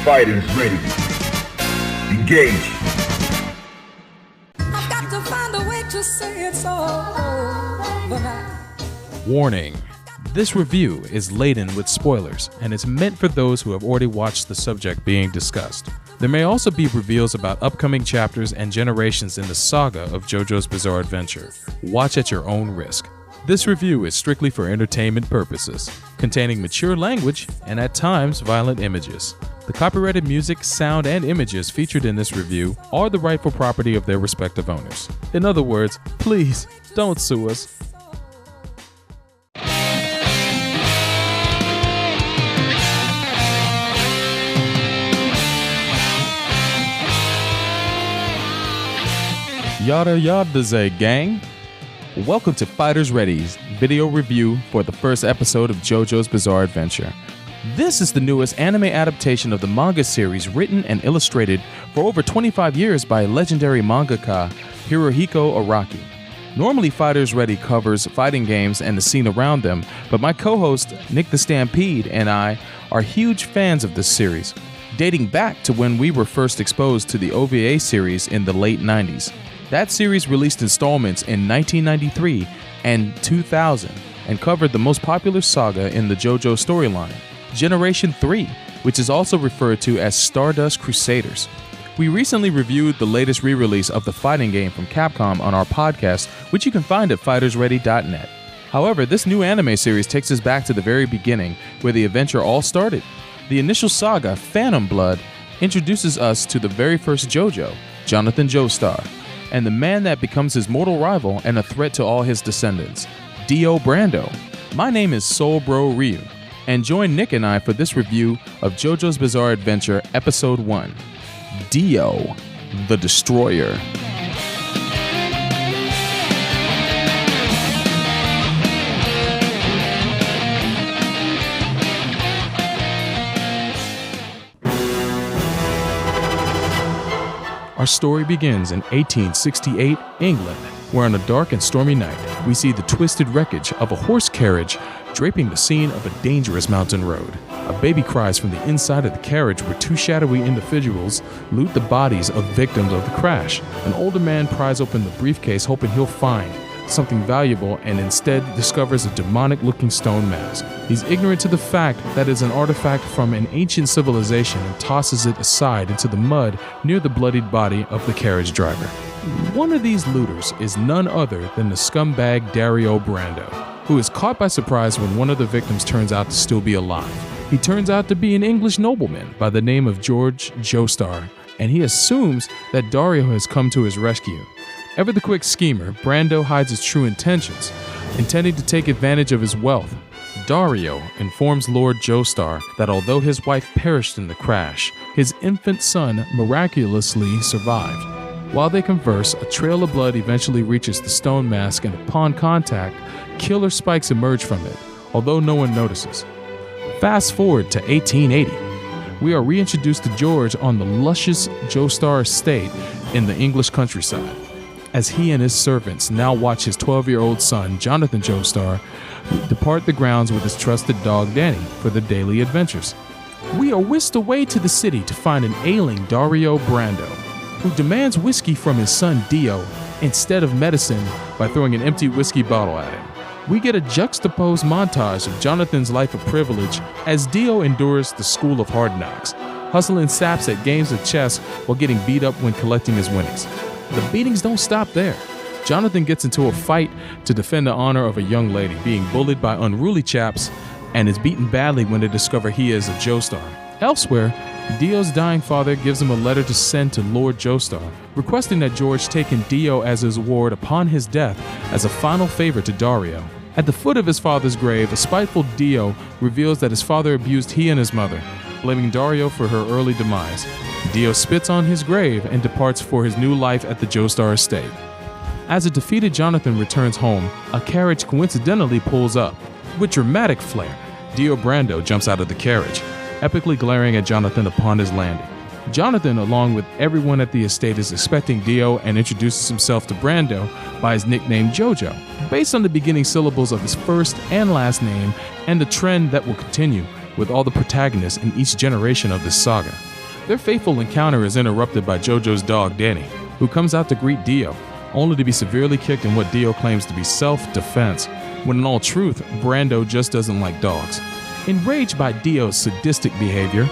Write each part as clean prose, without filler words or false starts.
fighters ready. Engage. I've got to find a way to say it's over now. Warning. This review is laden with spoilers and is meant for those who have already watched the subject being discussed. There may also be reveals about upcoming chapters and generations in the saga of JoJo's Bizarre Adventure. Watch at your own risk. This review is strictly for entertainment purposes, containing mature language and at times violent images. The copyrighted music, sound, and images featured in this review are the rightful property of their respective owners. In other words, please don't sue us. Yada yada zay, gang. Welcome to Fighters Ready's video review for the first episode of JoJo's Bizarre Adventure. This is the newest anime adaptation of the manga series written and illustrated for over 25 years by legendary mangaka Hirohiko ARAKI. Normally, Fighters Ready covers fighting games and the scene around them, but my co-host Nick the Stampede and I are huge fans of this series, dating back to when we were first exposed to the OVA series in the late 90s. That series released installments in 1993 and 2000 and covered the most popular saga in the JoJo storyline, Generation 3, which is also referred to as Stardust Crusaders. We recently reviewed the latest re-release of the fighting game from Capcom on our podcast, which you can find at fightersready.net. However, this new anime series takes us back to the very beginning, where the adventure all started. The initial saga, Phantom Blood, introduces us to the very first JoJo, Jonathan Joestar, and the man that becomes his mortal rival and a threat to all his descendants, Dio Brando. My name is SongeLeReveur, and join Nick and I for this review of JoJo's Bizarre Adventure Episode 1, Dio the Destroyer. Our story begins in 1868 England, where on a dark and stormy night, we see the twisted wreckage of a horse carriage draping the scene of a dangerous mountain road. A baby cries from the inside of the carriage where two shadowy individuals loot the bodies of victims of the crash. An older man pries open the briefcase hoping he'll find something valuable and instead discovers a demonic-looking stone mask. He's ignorant to the fact that it's an artifact from an ancient civilization and tosses it aside into the mud near the bloodied body of the carriage driver. One of these looters is none other than the scumbag Dio Brando, who is caught by surprise when one of the victims turns out to still be alive. He turns out to be an English nobleman by the name of George Joestar, and he assumes that Dario has come to his rescue. Ever the quick schemer, Brando hides his true intentions, intending to take advantage of his wealth. Dario informs Lord Joestar that although his wife perished in the crash, his infant son miraculously survived. While they converse, a trail of blood eventually reaches the stone mask, and upon contact, killer spikes emerge from it, although no one notices. Fast forward to 1880. We are reintroduced to George on the luscious Joestar estate in the English countryside, as he and his servants now watch his 12-year-old son, Jonathan Joestar, depart the grounds with his trusted dog, Danny, for their daily adventures. We are whisked away to the city to find an ailing Dio Brando, who demands whiskey from his son, Dio, instead of medicine by throwing an empty whiskey bottle at him. We get a juxtaposed montage of Jonathan's life of privilege as Dio endures the school of hard knocks, hustling saps at games of chess while getting beat up when collecting his winnings. The beatings don't stop there. Jonathan gets into a fight to defend the honor of a young lady, being bullied by unruly chaps, and is beaten badly when they discover he is a Joestar. Elsewhere, Dio's dying father gives him a letter to send to Lord Joestar, requesting that George take in Dio as his ward upon his death as a final favor to Dario. At the foot of his father's grave, a spiteful Dio reveals that his father abused he and his mother, blaming Dario for her early demise. Dio spits on his grave and departs for his new life at the Joestar estate. As a defeated Jonathan returns home, a carriage coincidentally pulls up. With dramatic flair, Dio Brando jumps out of the carriage, epically glaring at Jonathan upon his landing. Jonathan, along with everyone at the estate, is expecting Dio and introduces himself to Brando by his nickname JoJo, based on the beginning syllables of his first and last name and the trend that will continue with all the protagonists in each generation of this saga. Their fateful encounter is interrupted by JoJo's dog Danny, who comes out to greet Dio, only to be severely kicked in what Dio claims to be self-defense, when in all truth, Brando just doesn't like dogs. Enraged by Dio's sadistic behavior,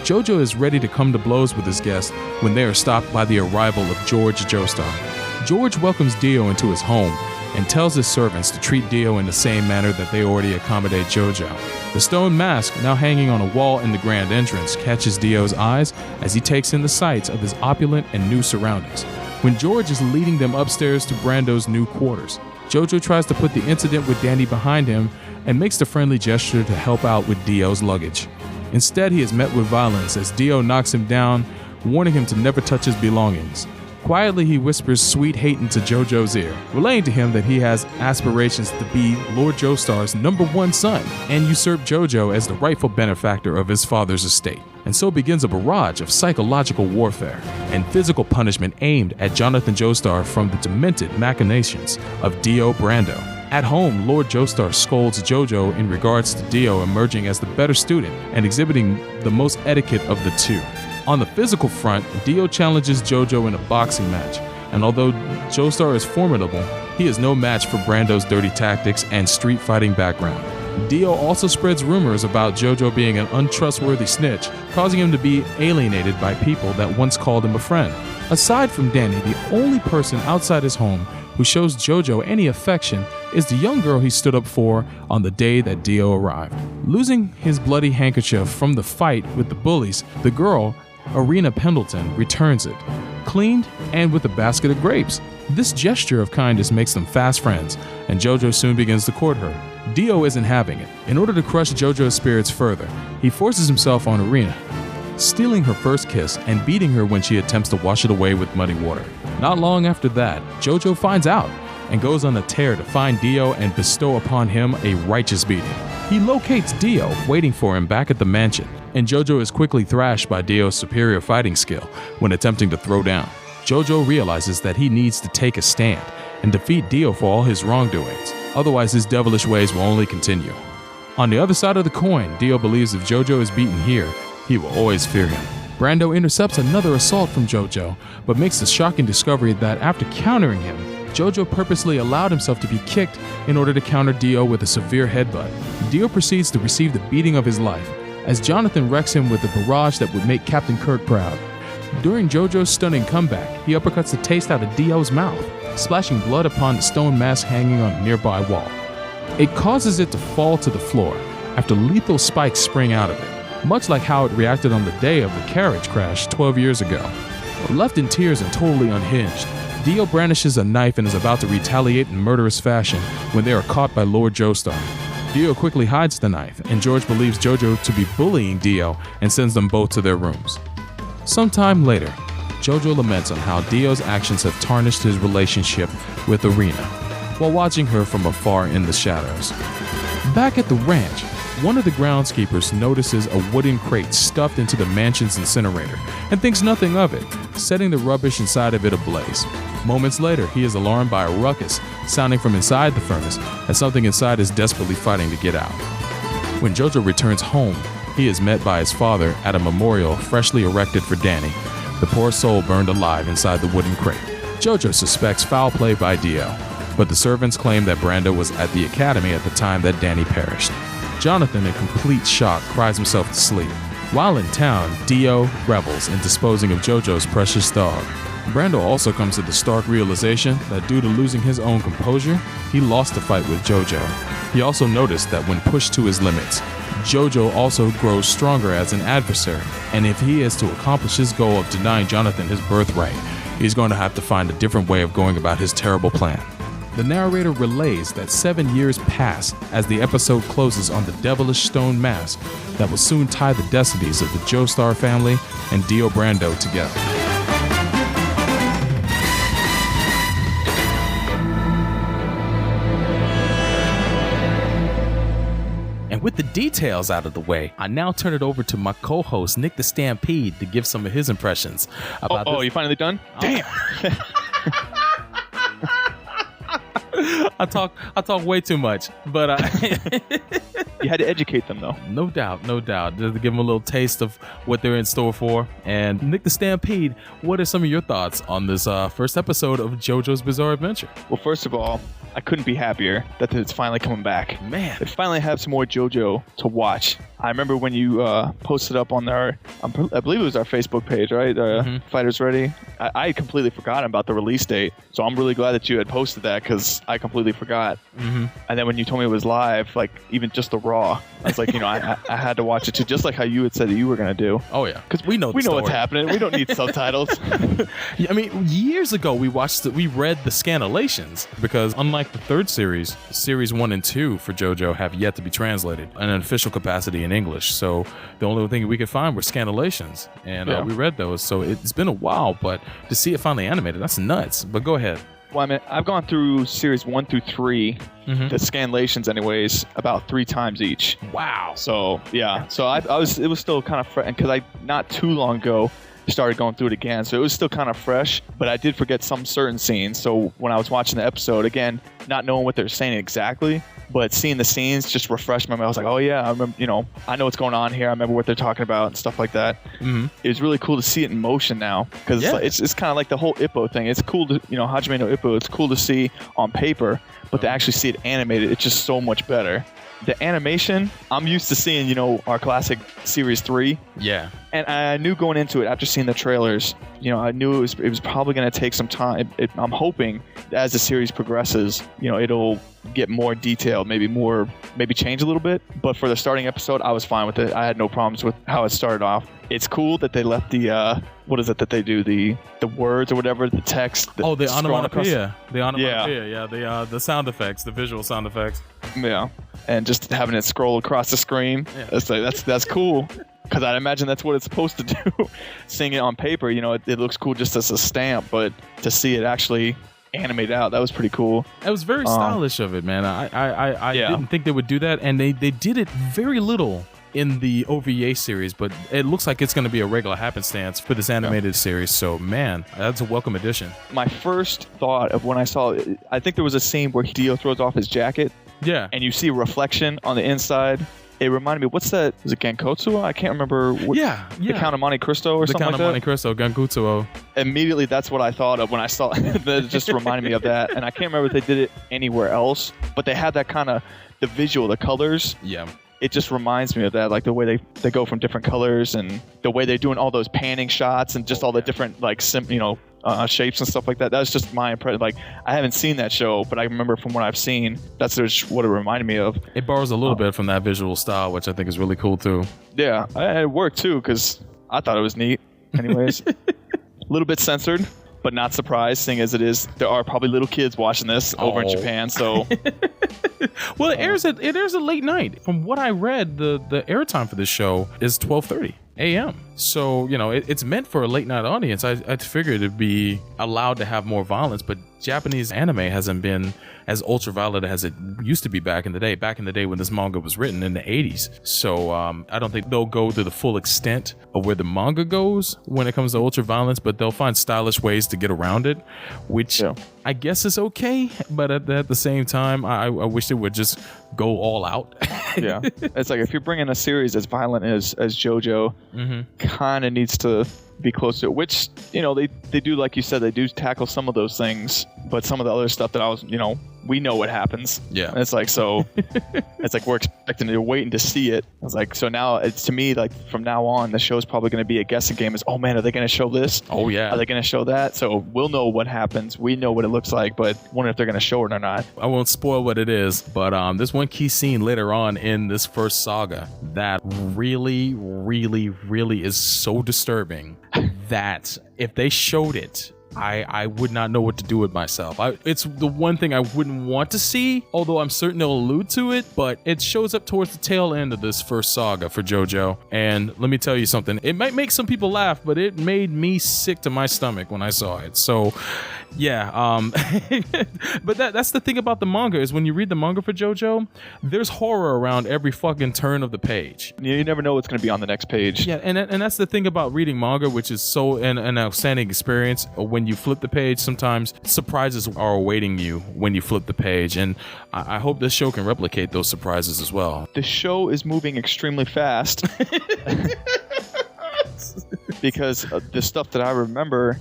JoJo is ready to come to blows with his guest when they are stopped by the arrival of George Joestar. George welcomes Dio into his home and tells his servants to treat Dio in the same manner that they already accommodate JoJo. The stone mask, now hanging on a wall in the grand entrance, catches Dio's eyes as he takes in the sights of his opulent and new surroundings. When George is leading them upstairs to Brando's new quarters, JoJo tries to put the incident with Danny behind him and makes the friendly gesture to help out with Dio's luggage. Instead, he is met with violence as Dio knocks him down, warning him to never touch his belongings. Quietly, he whispers sweet hate into JoJo's ear, relaying to him that he has aspirations to be Lord Joestar's #1 son and usurp JoJo as the rightful benefactor of his father's estate. And so begins a barrage of psychological warfare and physical punishment aimed at Jonathan Joestar from the demented machinations of Dio Brando. At home, Lord Joestar scolds JoJo in regards to Dio emerging as the better student and exhibiting the most etiquette of the two. On the physical front, Dio challenges JoJo in a boxing match, and although Joestar is formidable, he is no match for Brando's dirty tactics and street fighting background. Dio also spreads rumors about JoJo being an untrustworthy snitch, causing him to be alienated by people that once called him a friend. Aside from Danny, the only person outside his home who shows JoJo any affection is the young girl he stood up for on the day that Dio arrived. Losing his bloody handkerchief from the fight with the bullies, the girl, Arena Pendleton, returns it, cleaned and with a basket of grapes. This gesture of kindness makes them fast friends, and JoJo soon begins to court her. Dio isn't having it. In order to crush JoJo's spirits further, he forces himself on Arena, stealing her first kiss and beating her when she attempts to wash it away with muddy water. Not long after that, JoJo finds out and goes on a tear to find Dio and bestow upon him a righteous beating. He locates Dio waiting for him back at the mansion, and JoJo is quickly thrashed by Dio's superior fighting skill when attempting to throw down. JoJo realizes that he needs to take a stand and defeat Dio for all his wrongdoings, otherwise his devilish ways will only continue. On the other side of the coin, Dio believes if JoJo is beaten here, he will always fear him. Brando intercepts another assault from JoJo, but makes the shocking discovery that after countering him, JoJo purposely allowed himself to be kicked in order to counter Dio with a severe headbutt. Dio proceeds to receive the beating of his life, as Jonathan wrecks him with a barrage that would make Captain Kirk proud. During JoJo's stunning comeback, he uppercuts the taste out of Dio's mouth, splashing blood upon the stone mask hanging on a nearby wall. It causes it to fall to the floor after lethal spikes spring out of it, much like how it reacted on the day of the carriage crash 12 years ago. Left in tears and totally unhinged, Dio brandishes a knife and is about to retaliate in murderous fashion when they are caught by Lord Joestar. Dio quickly hides the knife, and George believes JoJo to be bullying Dio and sends them both to their rooms. Sometime later, JoJo laments on how Dio's actions have tarnished his relationship with Arena, while watching her from afar in the shadows. Back at the ranch, one of the groundskeepers notices a wooden crate stuffed into the mansion's incinerator and thinks nothing of it, setting the rubbish inside of it ablaze. Moments later, he is alarmed by a ruckus sounding from inside the furnace as something inside is desperately fighting to get out. When JoJo returns home, he is met by his father at a memorial freshly erected for Danny, the poor soul burned alive inside the wooden crate. JoJo suspects foul play by Dio, but the servants claim that Brando was at the academy at the time that Danny perished. Jonathan, in complete shock, cries himself to sleep. While in town, Dio revels in disposing of JoJo's precious dog. Brando also comes to the stark realization that due to losing his own composure, he lost the fight with JoJo. He also noticed that when pushed to his limits, JoJo also grows stronger as an adversary, and if he is to accomplish his goal of denying Jonathan his birthright, he's going to have to find a different way of going about his terrible plan. The narrator relays that 7 years pass as the episode closes on the devilish stone mask that will soon tie the destinies of the Joestar family and Dio Brando together. And with the details out of the way, I now turn it over to my co-host, Nick the Stampede, to give some of his impressions about this. Oh, you finally done? Damn. I talk way too much, but You had to educate them, though. No doubt. Just to give them a little taste of what they're in store for. And Nick the Stampede, what are some of your thoughts on this first episode of JoJo's Bizarre Adventure? Well, first of all, I couldn't be happier that it's finally coming back. Man. They finally have some more JoJo to watch. I remember when you posted up on our, I believe it was our Facebook page, right? Fighters Ready. I had completely forgotten about the release date. So I'm really glad that you had posted that because I completely forgot. And then when you told me it was live, like even just the Raw, I was like, I had to watch it too, just like how you had said that you were going to do. Oh, yeah. Because we know what's happening. We don't need subtitles. Yeah, I mean, years ago, we read the scanlations because unlike the third series 1 and 2 for JoJo have yet to be translated in an official capacity in English. So the only thing we could find were scanlations, and we read those. So it's been a while, but to see it finally animated, that's nuts. But go ahead. Well, I mean, I've gone through series 1 through 3, the scanlations anyways, about 3 times each. Wow. So yeah, so it was still kind of fresh, because I not too long ago started going through it again, so it was still kind of fresh, but I did forget some certain scenes. So when I was watching the episode again, not knowing what they're saying exactly, but seeing the scenes just refreshed my memory. I was like, oh yeah, I remember, I know what's going on here. I remember what they're talking about and stuff like that. It was really cool to see it in motion now, because it's kind of like the whole Ippo thing. It's cool to, Hajime no Ippo, it's cool to see on paper, but to actually see it animated, it's just so much better. The animation, I'm used to seeing, our classic Series 3. Yeah. And I knew going into it, after seeing the trailers, I knew it was probably going to take some time. I'm hoping as the series progresses, it'll get more detailed, maybe change a little bit. But for the starting episode, I was fine with it. I had no problems with how it started off. It's cool that they left the, what is it that they do? The words or whatever, the text. The onomatopoeia. The onomatopoeia, the sound effects, the visual sound effects. Yeah. And just having it scroll across the screen, that's cool. Because I'd imagine that's what it's supposed to do. Seeing it on paper, it looks cool just as a stamp, but to see it actually animate out, that was pretty cool. It was very stylish of it, man. I didn't think they would do that, and they did it very little in the OVA series, but it looks like it's going to be a regular happenstance for this animated series. So, man, that's a welcome addition. My first thought of when I saw it, I think there was a scene where Dio throws off his jacket. Yeah. And you see a reflection on the inside. It reminded me, what's that? Is it Gankotsuo? I can't remember. The Count of Monte Cristo or something like that? The Count of Monte Cristo, Gankotsuo. Immediately, that's what I thought of when I saw it. That just reminded me of that. And I can't remember if they did it anywhere else, but they had that kind of, the visual, the colors. Yeah. It just reminds me of that, like the way they go from different colors and the way they're doing all those panning shots and just all the different, like, shapes and stuff like that. That's just my impression. Like, I haven't seen that show, but I remember from what I've seen, that's just what it reminded me of. It borrows a little bit from that visual style, which I think is really cool too. Yeah, it worked too, because I thought it was neat. Anyways, a little bit censored, but not surprised, seeing as it is. There are probably little kids watching this over in Japan, so. Well, it airs at late night. From what I read, the airtime for this show is 12:30 a.m. So, it's meant for a late night audience. I figured it'd be allowed to have more violence, but Japanese anime hasn't been as ultraviolet as it used to be back in the day when this manga was written in the 80s. So I don't think they'll go to the full extent of where the manga goes when it comes to ultraviolence, but they'll find stylish ways to get around it, which I guess is okay, but at the same time, I wish they would just go all out. Yeah. It's like if you're bringing a series as violent as JoJo, kind of needs to be close to it, which, they do, like you said, they do tackle some of those things, but some of the other stuff that I was, we know what happens. Yeah. And it's like, so it's like we're expecting, they're waiting to see it. It's like, so now it's, to me, like from now on, the show's probably going to be a guessing game. Is, oh man, are they going to show this? Oh yeah. Are they going to show that? So we'll know what happens. We know what it looks like, but wonder if they're going to show it or not. I won't spoil what it is, but there's one key scene later on in this first saga that really, really, really is so disturbing that if they showed it, I would not know what to do with myself. It's the one thing I wouldn't want to see, although I'm certain they'll allude to it, but it shows up towards the tail end of this first saga for JoJo. And let me tell you something, it might make some people laugh, but it made me sick to my stomach when I saw it. So Yeah, but that's the thing about the manga is when you read the manga for JoJo, there's horror around every fucking turn of the page. You never know what's going to be on the next page. Yeah, and that's the thing about reading manga, which is so an outstanding experience. When you flip the page, sometimes surprises are awaiting you when you flip the page, and I hope this show can replicate those surprises as well. The show is moving extremely fast. Because the stuff that I remember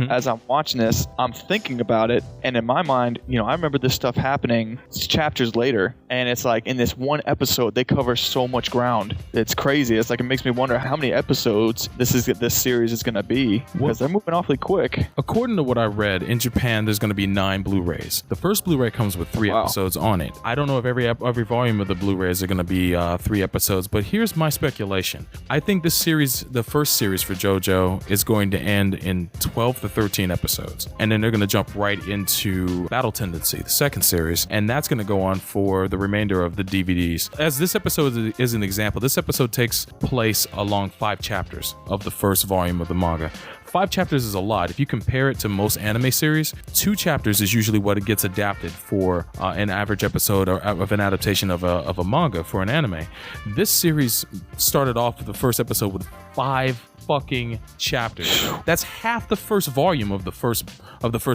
as I'm watching this, I'm thinking about it, and in my mind, I remember this stuff happening chapters later, and it's like in this one episode they cover so much ground. It's crazy. It's like it makes me wonder how many episodes this series is going to be, because they're moving awfully quick. According to what I read, in Japan there's going to be 9 Blu-rays. The first Blu-ray comes with 3 episodes on it. I don't know if every volume of the Blu-rays are going to be 3 episodes, but here's my speculation. I think this series, the first series for JoJo, is going to end in 12 to 13 episodes, and then they're going to jump right into Battle Tendency, the second series, and that's going to go on for the remainder of the DVDs. As this episode is an example, this episode takes place along 5 chapters of the first volume of the manga. 5 chapters is a lot. If you compare it to most anime series, 2 chapters is usually what it gets adapted for an average episode of an adaptation of a manga for an anime. This series started off with the first episode with 5 fucking chapters. That's half the first volume of the first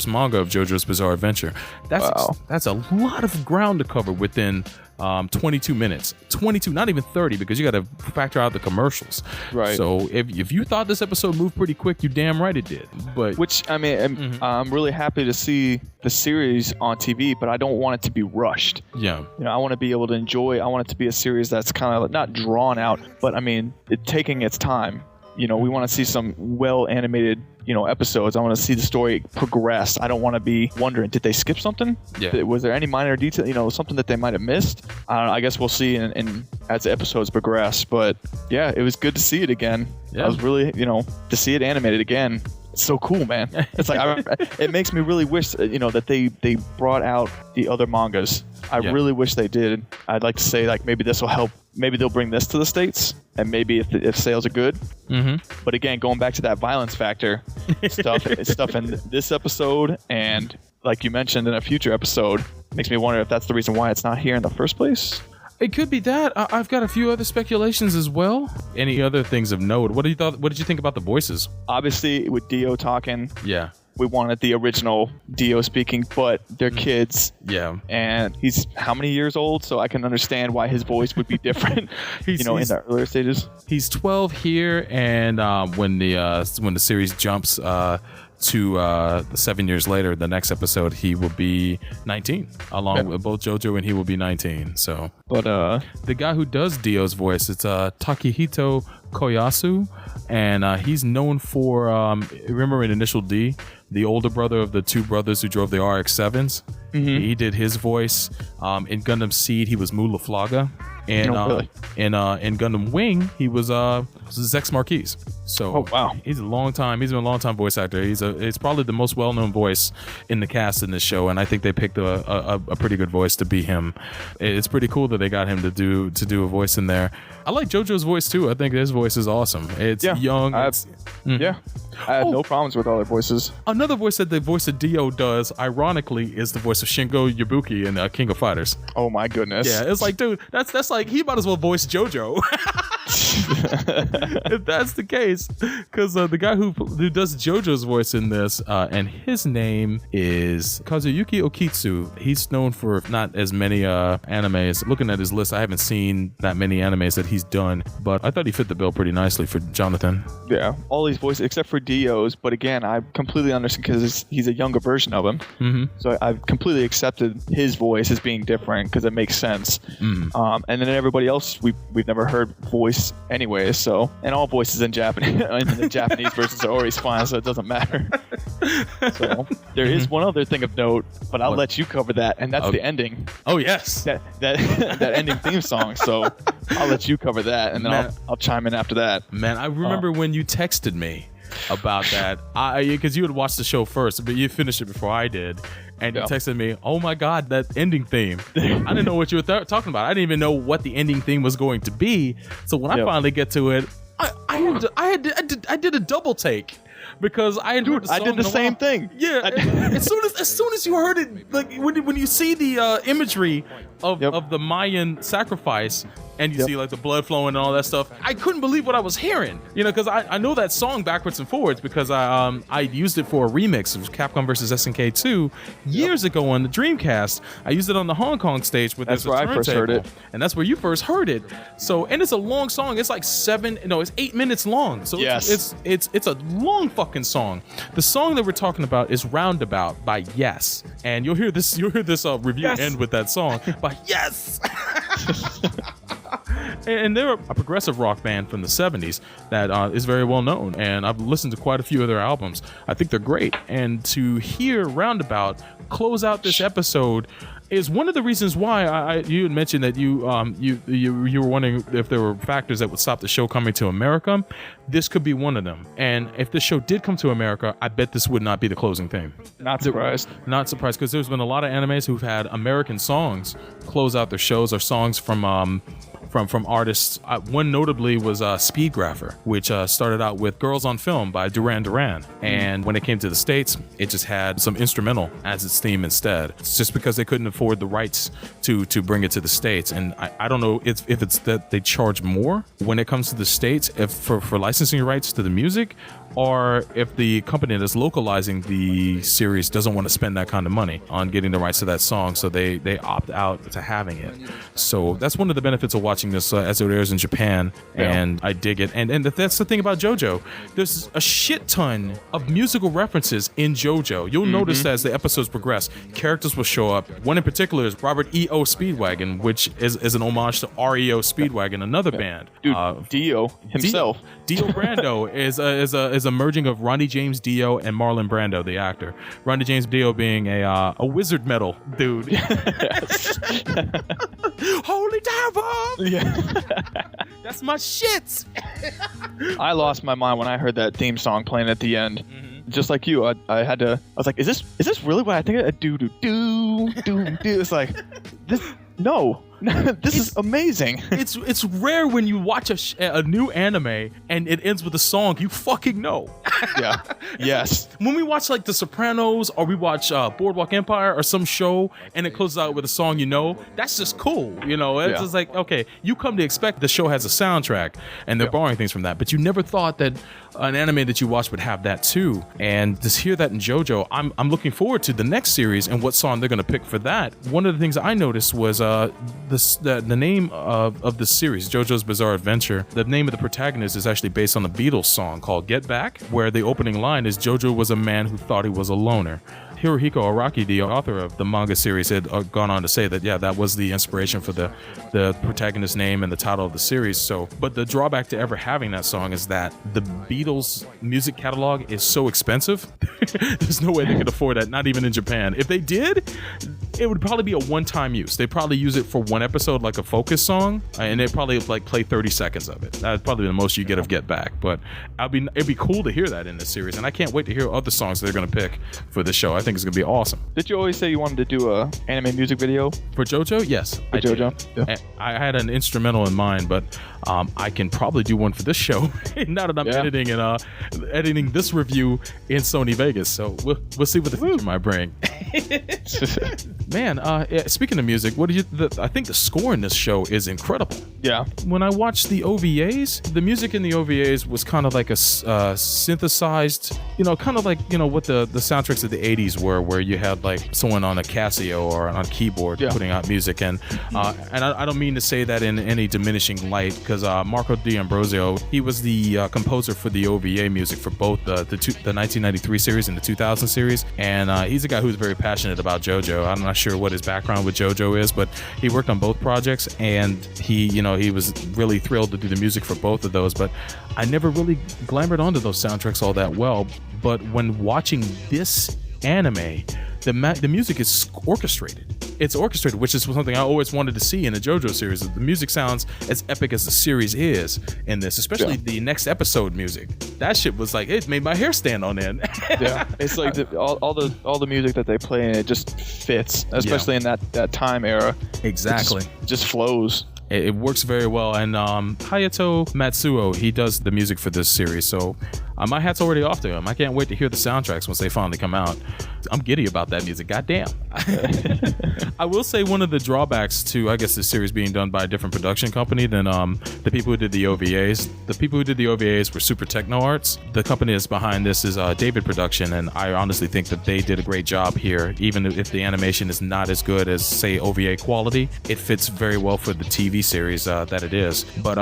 manga of JoJo's Bizarre Adventure. That's a lot of ground to cover within 22 minutes. 22, not even 30, because you got to factor out the commercials. Right. So if you thought this episode moved pretty quick, you damn right it did. But I'm really happy to see the series on TV, but I don't want it to be rushed. Yeah. I want to be able to enjoy. I want it to be a series that's kind of not drawn out, but taking its time. We want to see some well animated, episodes. I want to see the story progress. I don't want to be wondering, did they skip something? Yeah. Was there any minor detail, something that they might have missed? I don't know. I guess we'll see as the episodes progress. But yeah, it was good to see it again. Yeah. I was really, to see it animated again. It's so cool, man. It's like it makes me really wish, that they brought out the other mangas. I really wish they did. I'd like to say like maybe this will help. Maybe they'll bring this to the States, and maybe if sales are good. But again, going back to that violence factor, stuff in this episode, and like you mentioned in a future episode, makes me wonder if that's the reason why it's not here in the first place. It could be that. I've got a few other speculations as well. Any other things of note? What did you think about the voices? Obviously, with Dio talking. Yeah. We wanted the original Dio speaking, but they're kids. Yeah. And he's how many years old? So I can understand why his voice would be different, in the earlier stages. He's 12 here, and when the series jumps to 7 years later, the next episode, he will be 19, along with both JoJo and he will be 19. So, but the guy who does Dio's voice, it's Takehito Koyasu, and he's known for remember in Initial D, the older brother of the 2 brothers who drove the RX-7s. He did his voice. In Gundam Seed, he was Mulaflaga. And in Gundam Wing, he was Zex Marquis. So he's been a long time voice actor. He's probably the most well-known voice in the cast in this show, and I think they picked a pretty good voice to be him. It's pretty cool that they got him to do a voice in there. I like JoJo's voice too. I think his voice is awesome. It's young. I have no problems with other voices. Another voice that the voice of Dio does, ironically, is the voice of Shingo Yabuki in King of Fighters. Oh my goodness. Yeah, it's like, dude, that's like, he might as well voice JoJo. If that's the case, because the guy who does JoJo's voice in this, and his name is Kazuyuki Okitsu. He's known for not as many animes. Looking at his list, I haven't seen that many animes that he's done, but I thought he fit the bill pretty nicely for Jonathan. Yeah, all these voices except for Dio's, but again, I completely understand because he's a younger version of him. So I've completely accepted his voice as being different because it makes sense. And then everybody else we've never heard voice anyways. So, and all voices in Japanese, and the Japanese versions are always fine, so it doesn't matter. So there is one other thing of note, but I'll let you cover that, and that's the ending. Oh yes, that ending theme song. So I'll let you cover that, and then I'll chime in after that. Man, I remember when you texted me about that, because you had watched the show first, but you finished it before I did, and you texted me, "Oh my God, that ending theme!" I didn't know what you were talking about. I didn't even know what the ending theme was going to be. So when I finally get to it, I did a double take. because I had heard the song. I did the same thing. Yeah, as soon as you heard it, like when you see the imagery of the Mayan sacrifice, and you see like the blood flowing and all that stuff, I couldn't believe what I was hearing. You know, because I know that song backwards and forwards because I used it for a remix of Capcom vs SNK 2 years ago on the Dreamcast. I used it on the Hong Kong stage with that's where I first heard it, and that's where you first heard it. So, and it's a long song. It's like it's 8 minutes long. So it's a long fucking song. The song that we're talking about is Roundabout by Yes, and you'll hear this review end with that song by Yes. And they're a progressive rock band from the 70s that is very well known, and I've listened to quite a few of their albums. I think they're great, and to hear Roundabout close out this episode is one of the reasons why you had mentioned that you were wondering if there were factors that would stop the show coming to America. This could be one of them. And if the show did come to America, I bet this would not be the closing theme. Not surprised, because there's been a lot of animes who've had American songs close out their shows, or songs from artists. One notably was Speedgrapher, which started out with Girls on Film by Duran Duran. And when it came to the States, it just had some instrumental as its theme instead. It's just because they couldn't afford the rights to bring it to the States. And I don't know if it's that they charge more when it comes to the States for licensing rights to the music, or if the company that's localizing the series doesn't want to spend that kind of money on getting the rights to that song, so they opt out to having it. So that's one of the benefits of watching this as it airs in Japan, and I dig it. And that's the thing about JoJo. There's a shit ton of musical references in JoJo. You'll notice that as the episodes progress, characters will show up. One in particular is Robert E.O. Speedwagon, which is an homage to R.E.O. Speedwagon, another band. Dude, Dio himself. Dio Brando is a merging of Ronnie James Dio and Marlon Brando, the actor. Ronnie James Dio being a wizard metal dude. Holy devil! Yeah. That's my shit. I lost my mind when I heard that theme song playing at the end. Just like you, I was like, is this really what I think? Do. It's like, no. This is amazing. It's rare when you watch a new anime and it ends with a song you fucking know. Yeah. Yes. When we watch like The Sopranos, or we watch Boardwalk Empire or some show and it closes out with a song you know, that's just cool. You know, it's just like, okay, you come to expect the show has a soundtrack and they're borrowing things from that, but you never thought that an anime that you watch would have that too. And to hear that in JoJo, I'm looking forward to the next series and what song they're going to pick for that. One of the things I noticed was the name of the series, JoJo's Bizarre Adventure. The name of the protagonist is actually based on a Beatles song called Get Back, where the opening line is, JoJo was a man who thought he was a loner. Hirohiko ARAKI, the author of the manga series, had gone on to say that, that was the inspiration for the protagonist's name and the title of the series. So, but the drawback to ever having that song is that the Beatles music catalog is so expensive. There's no way they could afford that, not even in Japan. If they did, it would probably be a one-time use. They'd probably use it for one episode, like a focus song, and they'd probably like play 30 seconds of it. That'd probably be the most you get of Get Back. But it'd be cool to hear that in this series, and I can't wait to hear other songs they're going to pick for this show. I think it's going to be awesome. Did you always say you wanted to do a anime music video for JoJo? Yes, for JoJo. Yeah. I had an instrumental in mind, but I can probably do one for this show now that I'm editing this review in Sony Vegas. So we'll see what the future might bring. Man, speaking of music, I think the score in this show is incredible. Yeah. When I watched the OVAs, the music in the OVAs was kind of like a synthesized, kind of like, what the soundtracks of the 80s were, where you had like someone on a Casio or on a keyboard putting out music. And I don't mean to say that in any diminishing light, because Marco D'Ambrosio, he was the composer for the OVA music for both the 1993 series and the 2000 series. And he's a guy who's very passionate about JoJo. I'm not sure what his background with JoJo is, but he worked on both projects, and he was really thrilled to do the music for both of those. But I never really glamored onto those soundtracks all that well. But when watching this anime, the music is orchestrated. It's orchestrated, which is something I always wanted to see in a JoJo series. The music sounds as epic as the series is in this, especially the next episode music. That shit was like, it made my hair stand on end. Yeah, it's like all the music that they play, and it just fits, especially in that time era. Exactly, it just flows. It works very well, and Hayato Matsuo, he does the music for this series, so My hat's already off to him. I can't wait to hear the soundtracks once they finally come out. I'm giddy about that music. Goddamn. I will say one of the drawbacks to, I guess, this series being done by a different production company than the people who did the OVAs. The people who did the OVAs were Super Techno Arts. The company that's behind this is David Production, and I honestly think that they did a great job here. Even if the animation is not as good as, say, OVA quality, it fits very well for the TV series that it is. But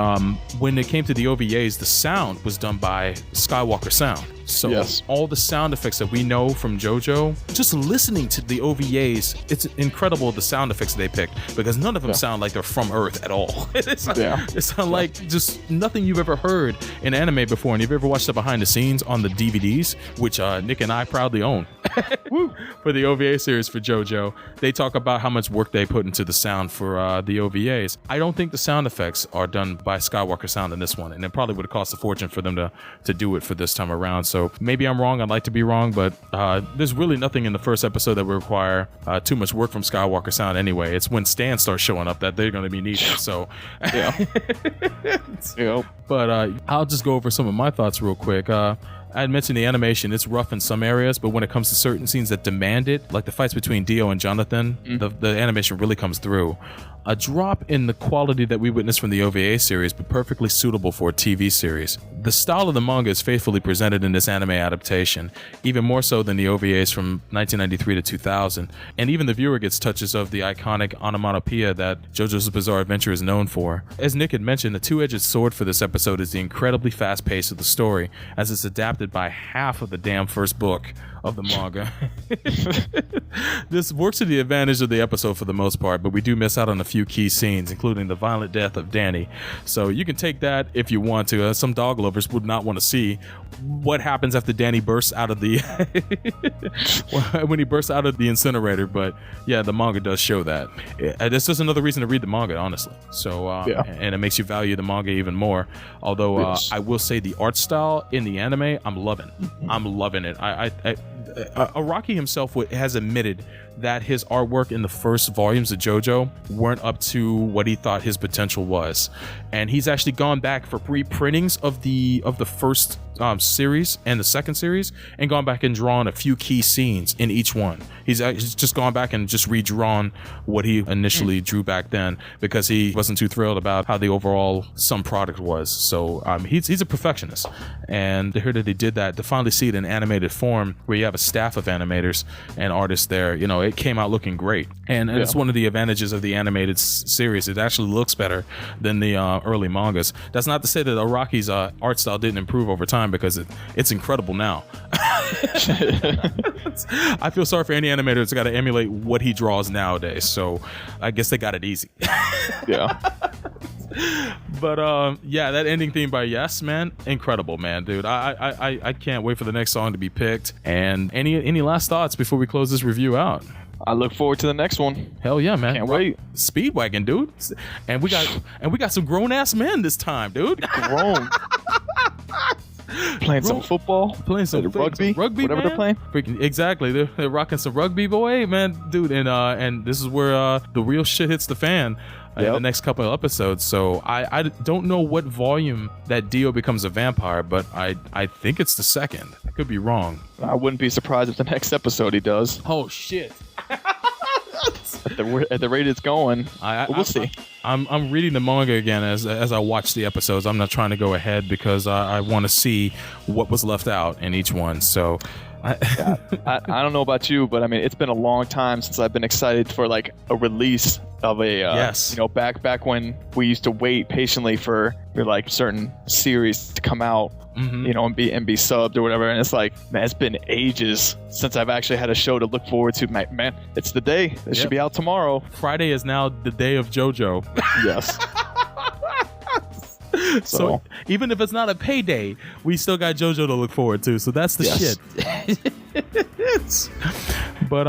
when it came to the OVAs, the sound was done by Skywalker Sound. So yes. all the sound effects that we know from JoJo, just listening to the OVAs, it's incredible the sound effects they picked, because none of them sound like they're from Earth at all. It sounds like just nothing you've ever heard in anime before. And you've ever watched the behind the scenes on the DVDs, which Nick and I proudly own for the OVA series for JoJo, they talk about how much work they put into the sound for the OVAs. I don't think the sound effects are done by Skywalker Sound in this one, and it probably would have cost a fortune for them to do it for this time around. So maybe I'm wrong. I'd like to be wrong, but there's really nothing in the first episode that would require too much work from Skywalker Sound anyway. It's when Stan starts showing up that they're going to be needed. So, But I'll just go over some of my thoughts real quick. I had mentioned the animation, it's rough in some areas, but when it comes to certain scenes that demand it, like the fights between Dio and Jonathan, the animation really comes through. A drop in the quality that we witnessed from the OVA series, but perfectly suitable for a TV series. The style of the manga is faithfully presented in this anime adaptation, even more so than the OVAs from 1993 to 2000, and even the viewer gets touches of the iconic onomatopoeia that JoJo's Bizarre Adventure is known for. As Nick had mentioned, the two-edged sword for this episode is the incredibly fast pace of the story, as it's adapted by half of the damn first book of the manga. This works to the advantage of the episode for the most part, but we do miss out on a few key scenes, including the violent death of Danny. So you can take that if you want to. Some dog lovers would not want to see what happens after Danny bursts out of the when he bursts out of the incinerator. But yeah, the manga does show that. This is another reason to read the manga, honestly. So and it makes you value the manga even more. Although I will say the art style in the anime, I'm loving. I'm loving it. Araki himself has admitted that his artwork in the first volumes of JoJo weren't up to what he thought his potential was, and he's actually gone back for reprintings of the first series and the second series, and gone back and drawn a few key scenes in each one. He's just gone back and just redrawn what he initially drew back then, because he wasn't too thrilled about how the overall sum product was. So he's a perfectionist, and to hear that he did that, to finally see it in animated form where you have a staff of animators and artists there, it came out looking great. And it's one of the advantages of the animated series. It actually looks better than the early mangas. That's not to say that Araki's art style didn't improve over time, because it's incredible now. I feel sorry for any animator that's got to emulate what he draws nowadays. So I guess they got it easy. But that ending theme by Yes, man, incredible, man, dude. I can't wait for the next song to be picked. And any last thoughts before we close this review out? I look forward to the next one. Hell yeah, man. Can't wait. Speedwagon, dude. And we got some grown ass men this time, dude. Grown. Playing some football, playing some rugby, whatever man. They're playing. Freaking, exactly, they're rocking some rugby, boy, man, dude. And this is where the real shit hits the fan in the next couple of episodes. So I don't know what volume that Dio becomes a vampire, but I think it's the second. I could be wrong. I wouldn't be surprised if the next episode he does. Oh shit. At the rate it's going, we'll see. I'm reading the manga again as I watch the episodes. I'm not trying to go ahead because I want to see what was left out in each one. So I don't know about you, but I mean, it's been a long time since I've been excited for like a release of a back when we used to wait patiently for like certain series to come out. And be subbed or whatever, and it's like, man, it's been ages since I've actually had a show to look forward to. Man, it's the day. It should be out tomorrow. Friday is now the day of JoJo. Yes. So even if it's not a payday, we still got JoJo to look forward to. So that's the shit. But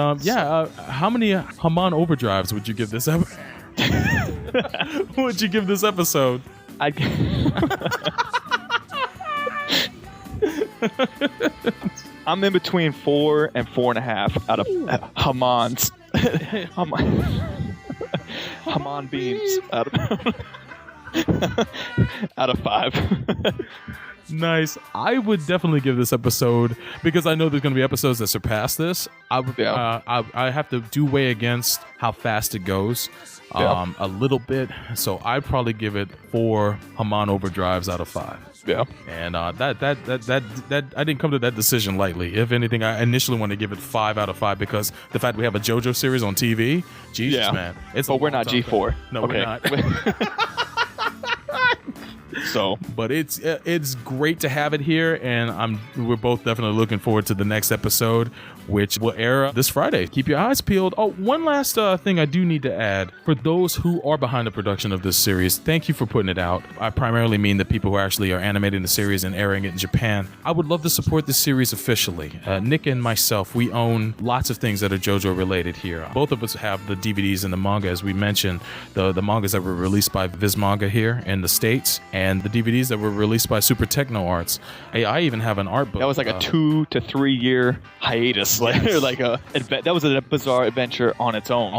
how many Haman overdrives would you give this episode? Would you give this episode? I'm in between 4 and 4.5 out of Haman's. Haman beams out of 5. Nice. I would definitely give this episode, because I know there's going to be episodes that surpass this. I have to weigh against how fast it goes a little bit. So I'd probably give it 4 Haman overdrives out of 5. Yeah. And that I didn't come to that decision lightly. If anything, I initially wanted to give it 5 out of 5 because the fact we have a JoJo series on TV, Jesus, man. But we're not G4. No, okay. we're not. So, but it's great to have it here, and we're both definitely looking forward to the next episode, which will air this Friday. Keep your eyes peeled. Oh, one last thing I do need to add. For those who are behind the production of this series, thank you for putting it out. I primarily mean the people who actually are animating the series and airing it in Japan. I would love to support this series officially. Nick and myself, we own lots of things that are JoJo related here. Both of us have the DVDs and the manga, as we mentioned, the mangas that were released by Viz Manga here in the States, and the DVDs that were released by Super Techno Arts. I even have an art book. That was like a 2 to 3 year hiatus. That was a bizarre adventure on its own.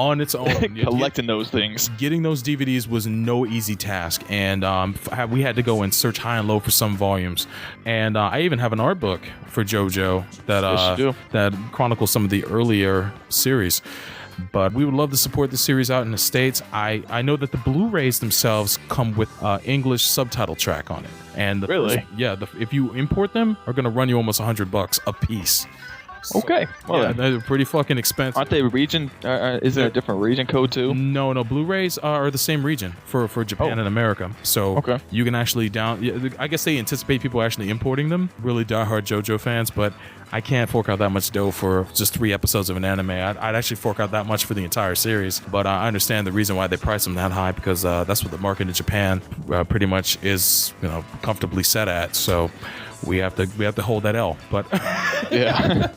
Collecting those things. Getting those DVDs was no easy task, and we had to go and search high and low for some volumes. And I even have an art book for JoJo that chronicles some of the earlier series. But we would love to support the series out in the States. I know that the Blu-rays themselves come with English subtitle track on it. And if you import them, are going to run you almost $100 a piece. Okay. Well, yeah, they're pretty fucking expensive. Aren't they region? Is there a different region code too? No. Blu-rays are the same region for Japan and America. So you can actually I guess they anticipate people actually importing them. Really diehard JoJo fans, but I can't fork out that much dough for just 3 episodes of an anime. I'd actually fork out that much for the entire series. But I understand the reason why they price them that high, because that's what the market in Japan pretty much is, comfortably set at. So we have to hold that L. But yeah.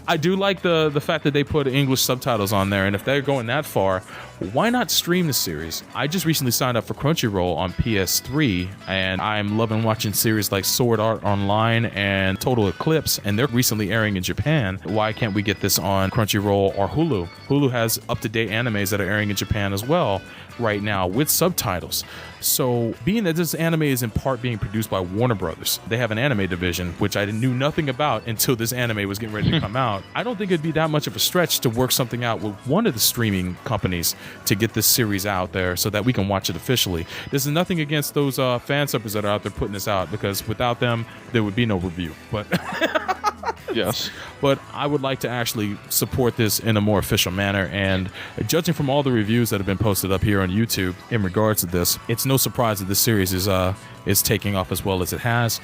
I do like the fact that they put English subtitles on there, and if they're going that far, why not stream the series? I just recently signed up for Crunchyroll on PS3, and I'm loving watching series like Sword Art Online and Total Eclipse, and they're recently airing in Japan. Why can't we get this on Crunchyroll or Hulu? Hulu has up-to-date animes that are airing in Japan as well right now with subtitles. So being that this anime is in part being produced by Warner Brothers, they have an anime division, which I knew nothing about until this anime was getting ready to come out. I don't think it'd be that much of a stretch to work something out with one of the streaming companies to get this series out there so that we can watch it officially. This is nothing against those fan subbers that are out there putting this out, because without them, there would be no review. But yes. But I would like to actually support this in a more official manner, and judging from all the reviews that have been posted up here on YouTube in regards to this, it's no surprise that this series is taking off as well as it has.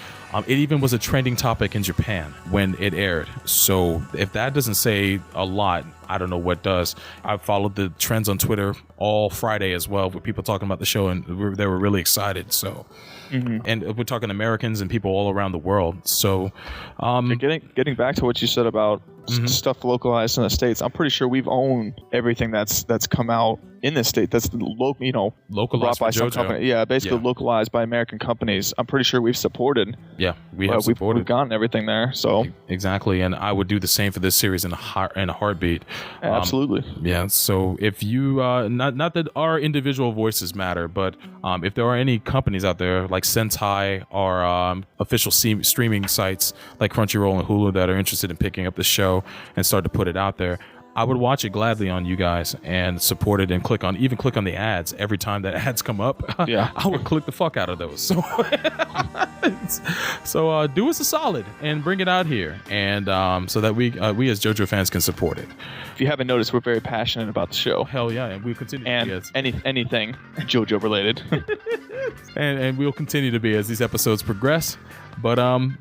It even was a trending topic in Japan when it aired. So if that doesn't say a lot, I don't know what does. I followed the trends on Twitter all Friday as well, with people talking about the show, and they were really excited. So, and we're talking Americans and people all around the world. So, getting back to what you said about stuff localized in the States, I'm pretty sure we've owned everything that's come out in the state that's localized by some company. Yeah, basically localized by American companies. I'm pretty sure we've supported. Yeah, we've gotten everything there. So exactly, and I would do the same for this series in a heartbeat. Absolutely. Yeah. So if you not that our individual voices matter, but if there are any companies out there like Sentai or official streaming sites like Crunchyroll and Hulu that are interested in picking up the show and start to put it out there, I would watch it gladly on you guys and support it and click on the ads every time that ads come up. Yeah. I would click the fuck out of those. So do us a solid and bring it out here, and so that we as JoJo fans can support it. If you haven't noticed, we're very passionate about the show. Hell yeah, and we'll continue to be as anything JoJo related. and we'll continue to be as these episodes progress. But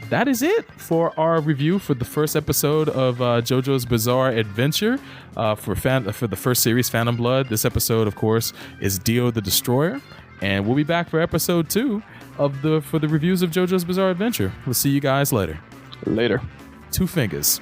that is it for our review for the first episode of JoJo's Bizarre Adventure for the first series, Phantom Blood. This episode, of course, is Dio the Destroyer, and we'll be back for episode 2 for the reviews of JoJo's Bizarre Adventure. We'll see you guys later. Later. 2 fingers.